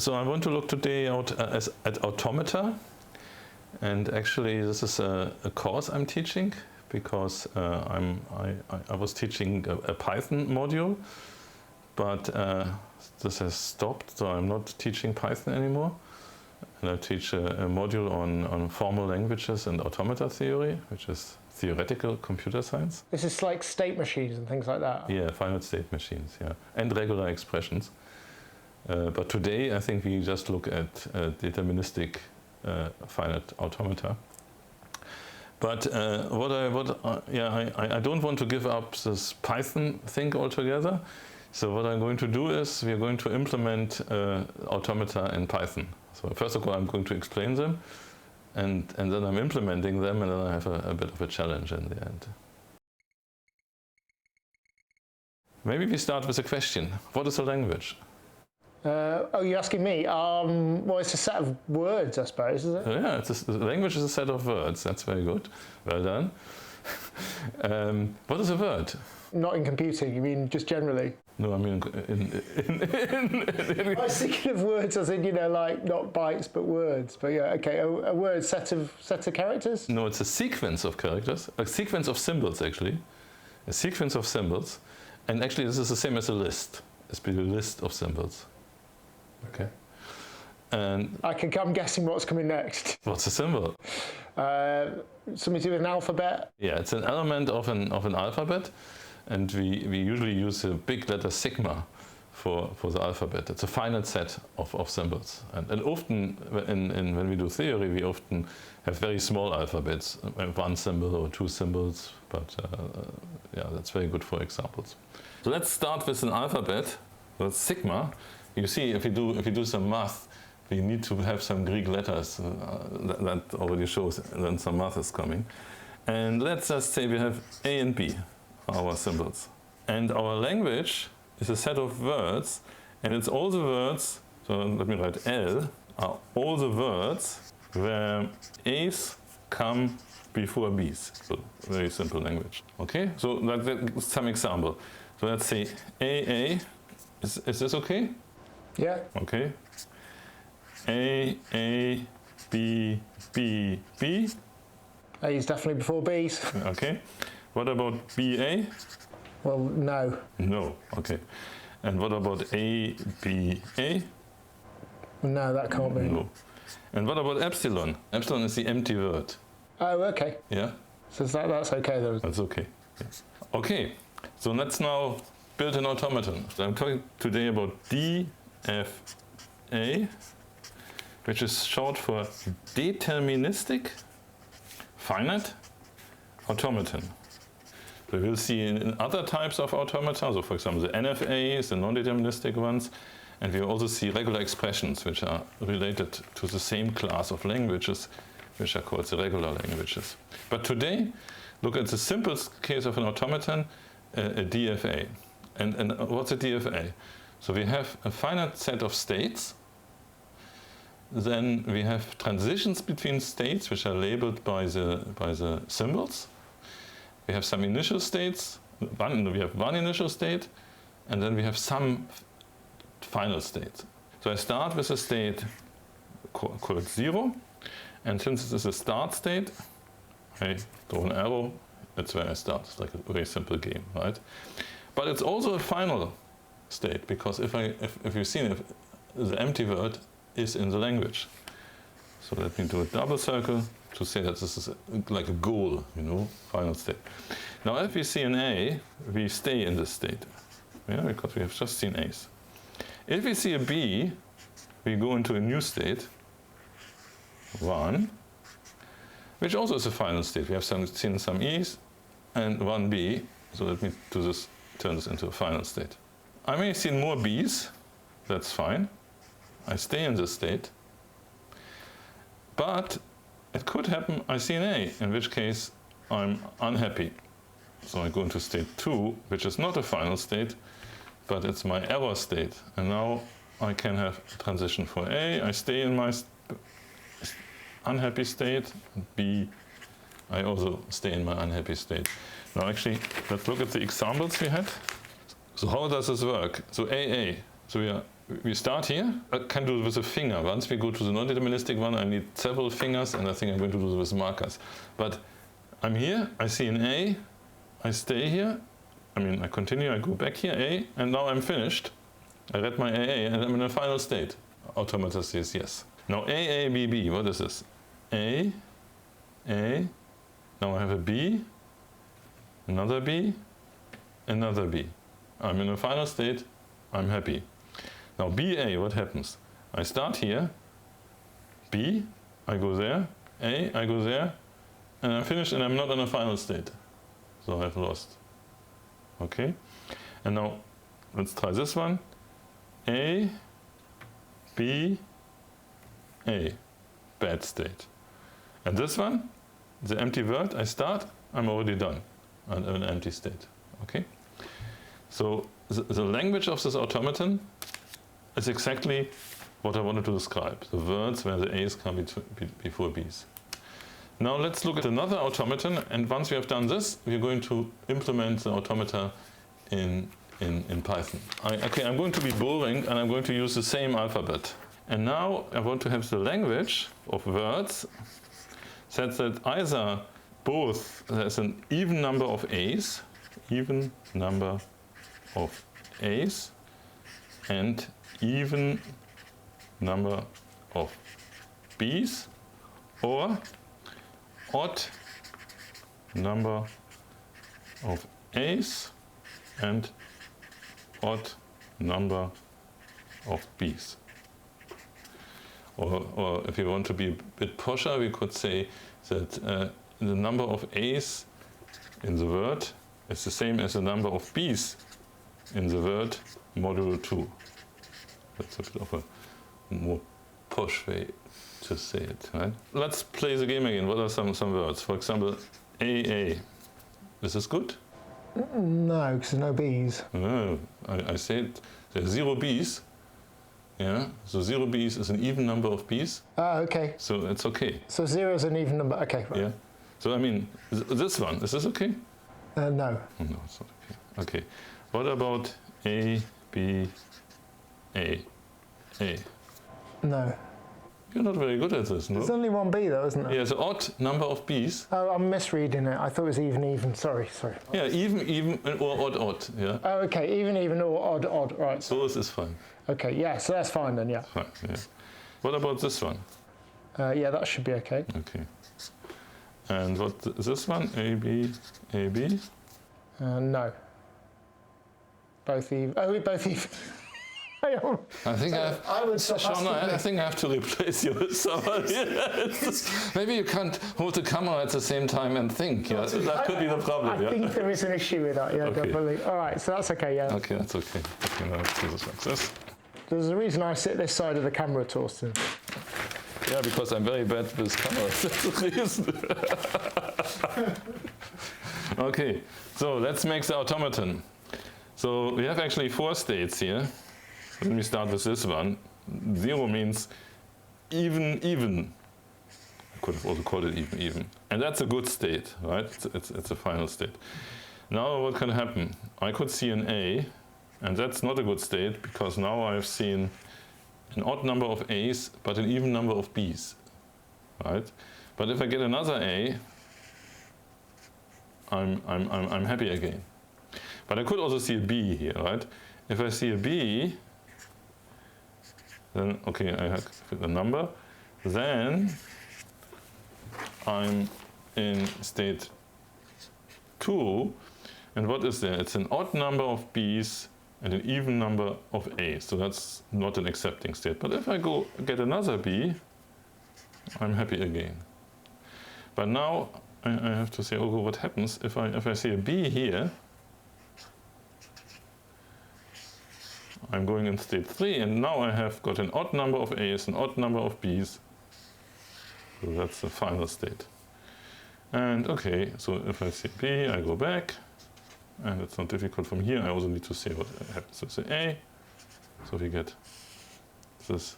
So I want to look today at automata, and actually this is a course I'm teaching, because I was teaching a Python module, but this has stopped, so I'm not teaching Python anymore. And I teach a module on formal languages and automata theory, which is theoretical computer science. This is like state machines and things like that? Yeah, finite state machines, yeah, and regular expressions. But today I think we just look at deterministic finite automata. But I don't want to give up this Python thing altogether. So what I'm going to do is we are going to implement automata in Python. So first of all, I'm going to explain them, and then I'm implementing them, and then I have a bit of a challenge in the end. Maybe we start with a question. What is a language? Oh, you're asking me? Well, it's a set of words, I suppose, is it? Yeah, a language is a set of words. That's very good. Well done. What is a word? Not in computing, you mean just generally? No, I mean I was thinking of words as in, you know, like not bytes but words. But yeah, okay, a word set of characters? No, it's a sequence of characters, a sequence of symbols actually. A sequence of symbols. And actually this is the same as a list. It's a list of symbols. Okay. And I'm guessing what's coming next. What's a symbol? Something to do with an alphabet? Yeah, it's an element of an alphabet. And we usually use a big letter sigma for the alphabet. It's a finite set of symbols. And often, when we do theory, we often have very small alphabets, one symbol or two symbols, but yeah, that's very good for examples. So let's start with an alphabet, with sigma. You see, if we do some math, we need to have some Greek letters. That already shows then some math is coming. And let's just say we have A and B. Our symbols. And our language is a set of words, and it's all the words, so let me write L, are all the words where A's come before B's. So very simple language. Okay, so that's some example. So let's say AA, is this okay? Yeah. Okay. A, B, B, B. A is definitely before B's. Okay. What about BA? Well, no. No, okay. And what about ABA? No, that can't be. No. And what about epsilon? Epsilon is the empty word. Oh, okay. Yeah? So that's okay though. That's okay. Yes. Okay, so let's now build an automaton. So I'm talking today about DFA, which is short for Deterministic Finite Automaton. We will see in other types of automata, so for example the NFAs, the non-deterministic ones, and we will also see regular expressions which are related to the same class of languages, which are called the regular languages. But today, look at the simplest case of an automaton, a DFA. And what's a DFA? So we have a finite set of states, then we have transitions between states which are labeled by the symbols. We have some initial states, we have one initial state, and then we have some final states. So I start with a state called 0, and since this is a start state, I draw an arrow, that's where I start. It's like a very simple game, right? But it's also a final state, because if you've seen it, the empty word is in the language. So let me do a double circle to say that this is like a goal, you know, final state. Now if we see an A, we stay in this state, yeah, because we have just seen A's. If we see a B, we go into a new state, 1, which also is a final state. We have seen some E's and one B, so let me turn this into a final state. I may see more B's, that's fine. I stay in this state. But it could happen I see an A, in which case I'm unhappy. So I go into state 2, which is not a final state, but it's my error state. And now I can have a transition for A. I stay in my unhappy state. B, I also stay in my unhappy state. Now actually, let's look at the examples we had. So how does this work? So AA, so we start here. I can do it with a finger. Once we go to the non-deterministic one, I need several fingers, and I think I'm going to do it with markers. But I'm here, I see an A, I stay here, I continue, I go back here, A, and now I'm finished. I read my AA, and I'm in a final state. Automata says yes. Now A, B, B, what is this? A, now I have a B, another B, another B. I'm in a final state, I'm happy. Now BA, what happens? I start here, B, I go there, A, I go there, and I'm finished and I'm not in a final state. So I've lost. Okay? And now let's try this one. A, B, A, bad state. And this one, the empty word, I start, I'm already done. I'm in an empty state. Okay? So the language of this automaton is exactly what I wanted to describe. The words where the A's come before B's. Now let's look at another automaton, and once we have done this, we're going to implement the automata in Python. I'm going to be boring, and I'm going to use the same alphabet. And now I want to have the language of words such that either both there's an even number of A's, even number of A's, and even number of B's, or odd number of A's and odd number of B's. Or if you want to be a bit posher, we could say that the number of A's in the word is the same as the number of B's in the word modulo 2. That's a bit of a more posh way to say it, right? Let's play the game again. What are some words? For example, AA. Is this good? No, because there's no B's. No, I said there's 0 B's. Yeah, so 0 B's is an even number of B's. Ah, okay. So it's okay. So 0 is an even number. Okay, right. Yeah. So this one, is this okay? No. No, it's not okay. Okay. What about A, B, A? No. You're not very good at this, no? There's only one B though, isn't there? Yeah, the odd number of B's. Oh, I'm misreading it. I thought it was even. Sorry. Yeah, even, or odd, yeah. Oh, okay. Even, or odd. Right. So this is fine. Okay, yeah, so that's fine then, yeah. Fine, yeah. What about this one? Yeah, that should be okay. Okay. And what this one? A, B? No. Both even. Oh, both even. I think I think I have to replace you with somebody. Maybe you can't hold the camera at the same time and think. Yeah, that could be the problem. I think there is an issue with that. Yeah, Okay. definitely. All right, so that's okay. Yeah. Okay, that's okay. Okay, now let's do this like this. There's a reason I sit this side of the camera, Thorsten. Yeah, because I'm very bad with cameras. That's the reason. Okay, so let's make the automaton. So we have actually 4 states here. Let me start with this one. 0 means even. I could have also called it even. And that's a good state, right? It's a final state. Now what can happen? I could see an A, and that's not a good state, because now I've seen an odd number of A's, but an even number of B's, right? But if I get another A, I'm happy again. But I could also see a B here, right? If I see a B, then, okay, I have the number, then I'm in state 2, and what is there? It's an odd number of B's and an even number of A's, so that's not an accepting state. But if I go get another B, I'm happy again. But now I have to say, oh, what happens if I see a B here? I'm going in state 3, and now I have got an odd number of A's, an odd number of B's. So that's the final state. And okay, so if I see B, I go back, and it's not difficult from here. I also need to say what happens with the A. So we get this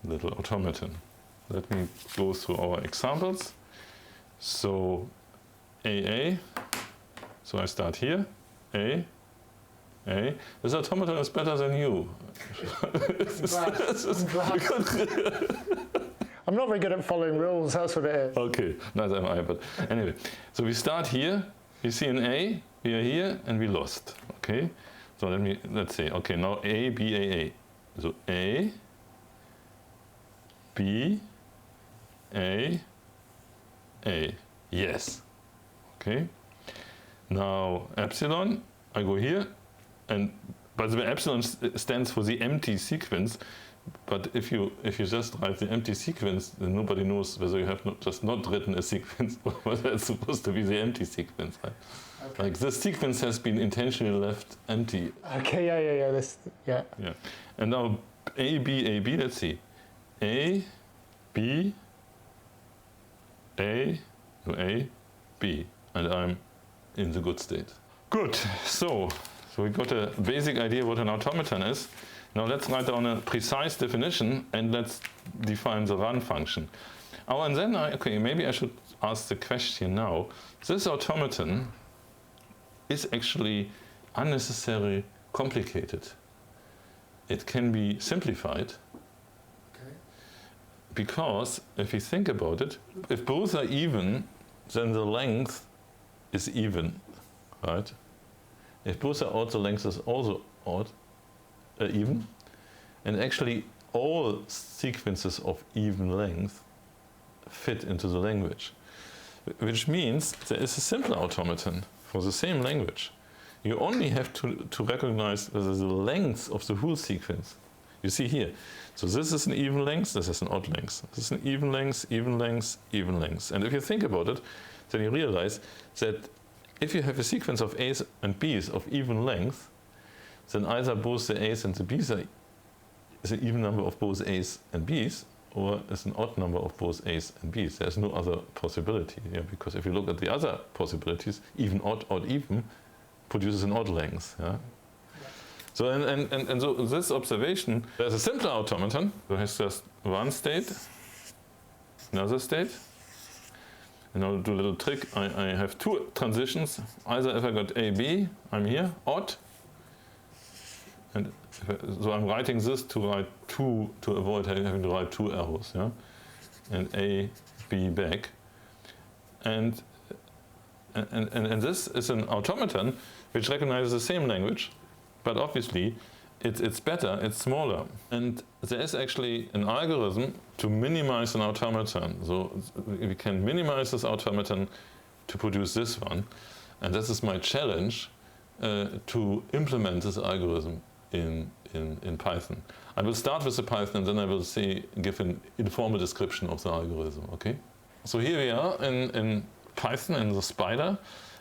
little automaton. Let me go through our examples. So AA, so I start here, A, A. This automaton is better than you. I'm not very good at following rules, that's what it is. Okay, neither am I, but anyway. So we start here, we see an A, we are here, and we lost, okay? So let's say, okay, now A, B, A, A. So A, B, A, A. Yes, okay? Now epsilon, I go here, and by the way, epsilon stands for the empty sequence. But if you just write the empty sequence, then nobody knows whether you have just not written a sequence or whether it's supposed to be the empty sequence. Right? Okay. Like this sequence has been intentionally left empty. Okay, yeah. Yeah. And now A, B, let's see. A, B, A, B. And I'm in the good state. Good. So we got a basic idea what an automaton is. Now let's write down a precise definition and let's define the run function. Oh, and then, okay, maybe I should ask the question now. This automaton is actually unnecessarily complicated. It can be simplified. Okay. Because if you think about it, if both are even, then the length is even, right? If both are odd, the length is also odd. Even, and actually all sequences of even length fit into the language, which means there is a simple automaton for the same language. You only have to recognize whether the length of the whole sequence. You see here, so this is an even length, this is an odd length. This is an even length, even length, even length. And if you think about it, then you realize that if you have a sequence of A's and B's of even length, then either both the A's and the B's is an even number of both A's and B's, or is an odd number of both A's and B's. There's no other possibility, yeah? Because if you look at the other possibilities, even odd, odd, even produces an odd length. Yeah? So and so this observation, there's a simpler automaton, so it has just one state, another state. And I'll do a little trick. I have two transitions. Either if I got A, B, I'm here, odd. And so I'm writing this to write two, to avoid having to write two arrows, yeah? And A, B back. And this is an automaton which recognizes the same language, but obviously it's better, it's smaller. And there is actually an algorithm to minimize an automaton. So we can minimize this automaton to produce this one. And this is my challenge to implement this algorithm in Python. I will start with the Python and then I will give an informal description of the algorithm, okay? So here we are in Python in the spider,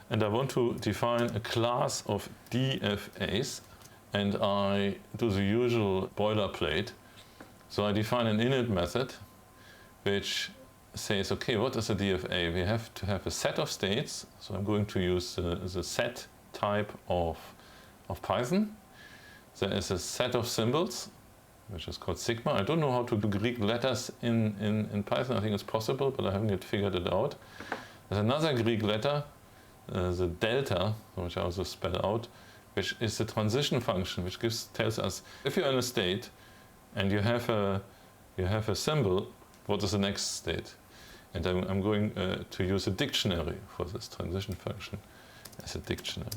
and I want to define a class of DFAs, and I do the usual boilerplate. So I define an init method which says, okay, what is a DFA? We have to have a set of states, so I'm going to use the set type of Python. There is a set of symbols, which is called sigma. I don't know how to do Greek letters in Python. I think it's possible, but I haven't yet figured it out. There's another Greek letter, the delta, which I also spell out, which is the transition function, which tells us if you're in a state and you have a symbol, what is the next state? And I'm going to use a dictionary for this transition function as a dictionary.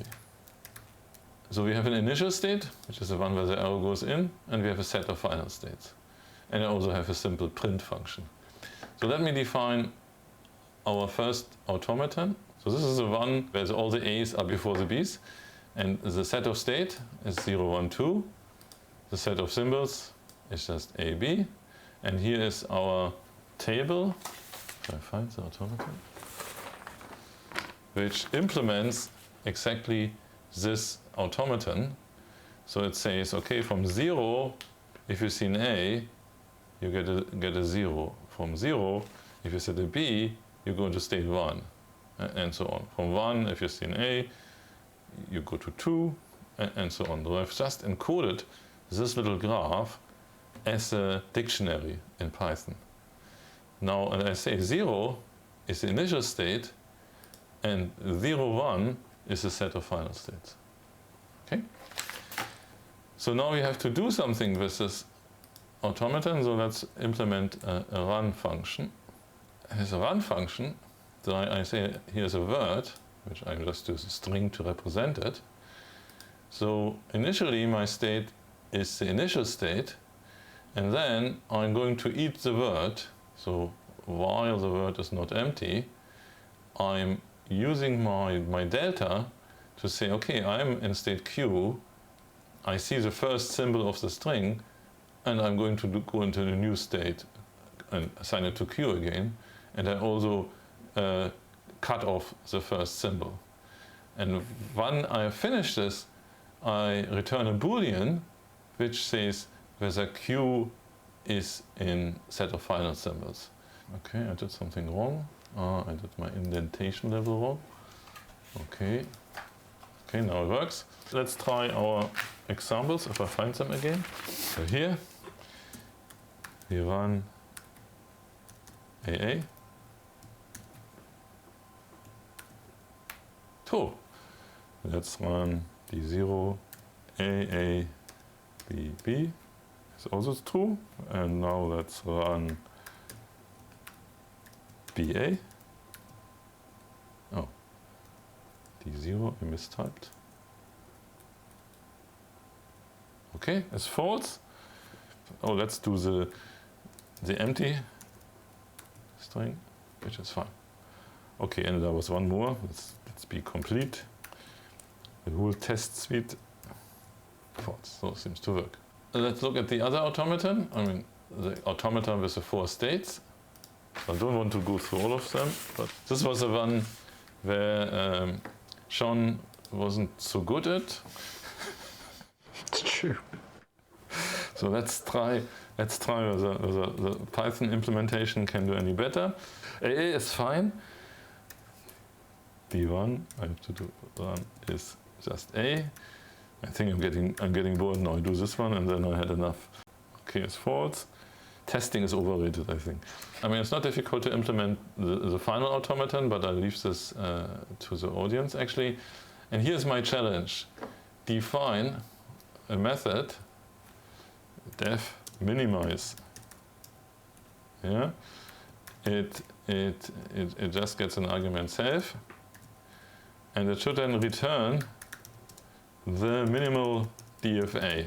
So we have an initial state, which is the one where the arrow goes in, and we have a set of final states. And I also have a simple print function. So let me define our first automaton. So this is the one where all the A's are before the B's, and the set of state is 0, 1, 2. The set of symbols is just A, B, and here is our table. Can I find the automaton? Which implements exactly this automaton. So it says, okay, from 0, if you see an A, you get a 0. From 0, if you set a B, you go into state 1, and so on. From 1, if you see an A, you go to 2, and so on. So I've just encoded this little graph as a dictionary in Python. Now, and I say 0 is the initial state, and 0, 1 is a set of final states. Okay? So now we have to do something with this automaton, so let's implement a run function. As a run function, so I say here's a word, which I just use a string to represent it. So initially my state is the initial state, and then I'm going to eat the word. So while the word is not empty, I'm using my delta to say, okay, I'm in state Q, I see the first symbol of the string, and I'm going to go into the new state and assign it to Q again, and I also cut off the first symbol. And when I finish this, I return a Boolean which says whether Q is in set of final symbols. Okay, I did something wrong. I did my indentation level wrong. Okay. Okay, now it works. Let's try our examples if I find them again. So here we run AA. True. Let's run D0 AA BB. It's also true. And now let's run BA. Oh, D0, I mistyped. Okay, it's false. Oh, let's do the empty string, which is fine. Okay, and there was one more. Let's be complete. The whole test suite false, so it seems to work. Let's look at the other automaton. I mean, the automaton with the 4 states. I don't want to go through all of them, but this was the one where Sean wasn't so good at. It's true. So let's try whether the Python implementation can do any better. AA is fine. D1 I have to do run is just A. I think I'm getting bored now. I do this one and then I had enough. Okay, it's false. Testing is overrated, I think. I mean, it's not difficult to implement the final automaton, but I'll leave this to the audience actually. And here's my challenge. Define a method def minimize. Yeah, it just gets an argument self, and it should then return the minimal DFA.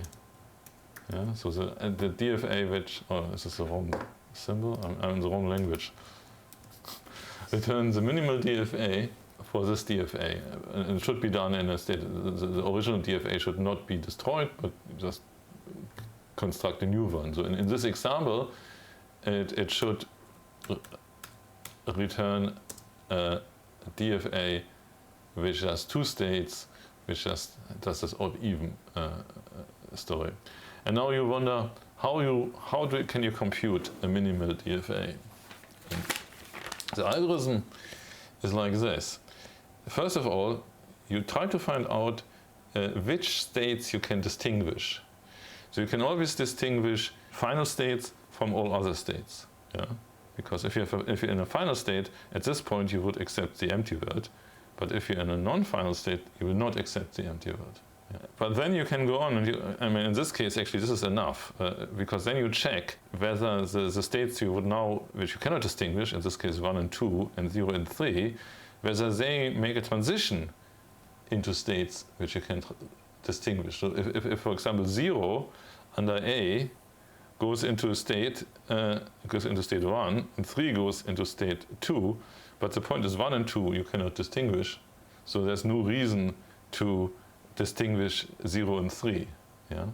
Yeah, so the DFA which, oh, is this the wrong symbol? I'm in the wrong language. Return the minimal DFA for this DFA, and it should be done in a state. The original DFA should not be destroyed, but just construct a new one. So in this example, it should return a DFA which has 2 states, which just does this odd even story. And now you wonder can you compute a minimal DFA? And the algorithm is like this. First of all, you try to find out which states you can distinguish. So you can always distinguish final states from all other states. Yeah? Because if you're in a final state, at this point you would accept the empty word. But if you're in a non-final state, you will not accept the empty word. Yeah. But then you can go on, and I mean, in this case, actually, this is enough, because then you check whether the states you would now, which you cannot distinguish, in this case 1 and 2, and 0 and 3, whether they make a transition into states which you can distinguish. So if, for example, 0 under A goes into state 1, and 3 goes into state 2, but the point is 1 and 2 you cannot distinguish, so there's no reason to distinguish 0 and 3. Yeah?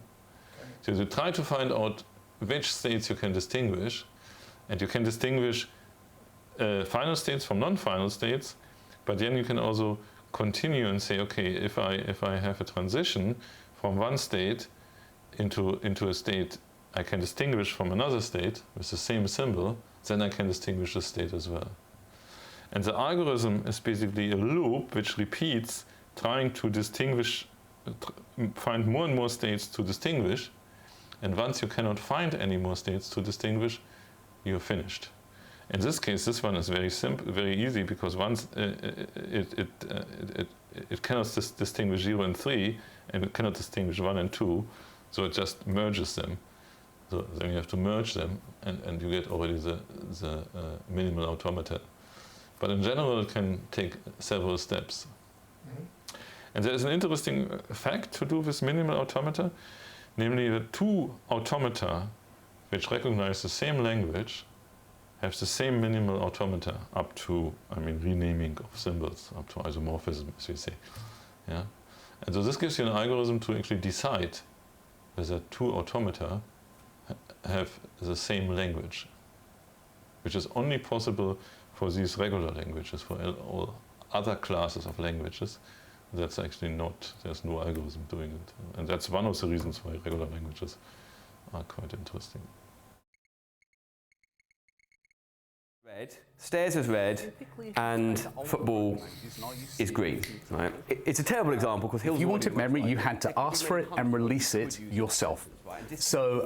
So you try to find out which states you can distinguish, and you can distinguish final states from non-final states, but then you can also continue and say, okay, if I have a transition from one state into a state I can distinguish from another state with the same symbol, then I can distinguish the state as well. And the algorithm is basically a loop which repeats, trying to distinguish, find more and more states to distinguish, and once you cannot find any more states to distinguish, you're finished. In this case, this one is very simple, very easy, because once it cannot distinguish 0 and 3, and it cannot distinguish 1 and 2, So it just merges them. So then you have to merge them, and you get already the minimal automata. But in general, it can take several steps. And there is an interesting fact to do with minimal automata, namely that two automata which recognize the same language have the same minimal automata up to, renaming of symbols, up to isomorphism, as we say. Yeah? And so this gives you an algorithm to actually decide whether two automata have the same language, which is only possible for these regular languages. For all other classes of languages, that's actually not, there's no algorithm doing it. And that's one of the reasons why regular languages are quite interesting. Red, stairs is red, and football is green. Right? It's a terrible example because if you wanted memory, you had to ask for it and release it yourself. So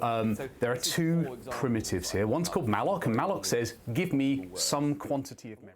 there are two primitives here. One's called malloc, and malloc says, give me some quantity of memory.